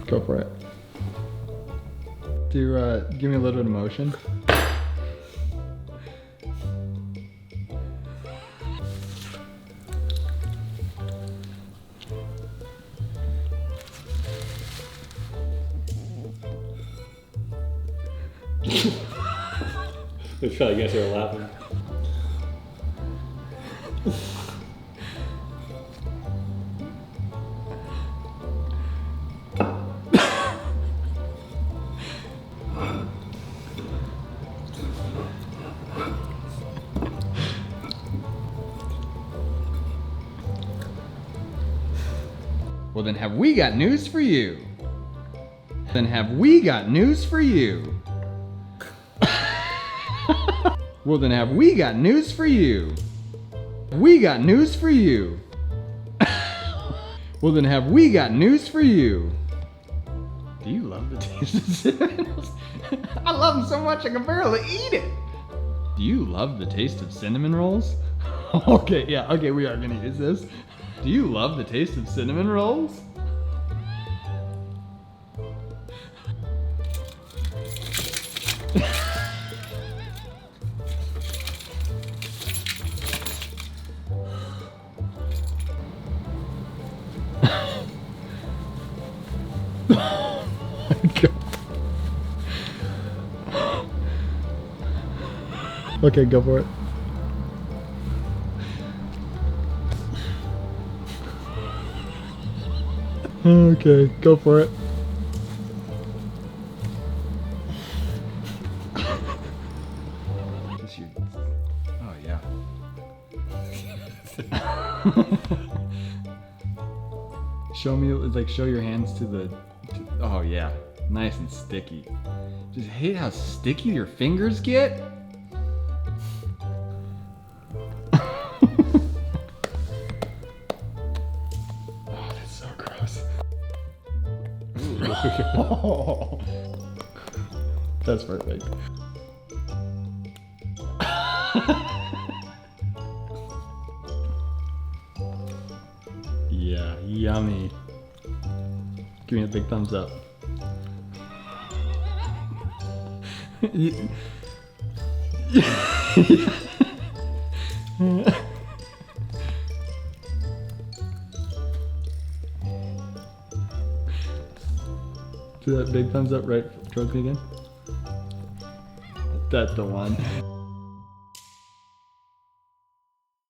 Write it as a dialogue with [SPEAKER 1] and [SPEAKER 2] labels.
[SPEAKER 1] Go for it. Give me a little bit of motion.
[SPEAKER 2] It's probably gonna start laughing.
[SPEAKER 1] Well, then have we got news for you? Then have we got news for you? Well, then have we got news for you? We got news for you. Well, then have we got news for you? Do you love the taste of cinnamon rolls? I love them so much I can barely eat it. Do you love the taste of cinnamon rolls? Okay, yeah, okay, we are gonna use this. Do you love the taste of cinnamon rolls? Oh my God. Okay, go for it. Okay, go for it. Oh yeah. Show your hands to the. Oh yeah, nice and sticky. Just hate how sticky your fingers get. Oh, that's so gross. That's perfect. Yeah, yummy. Give me a big thumbs up. Do that big thumbs up right towards me again. That's the one.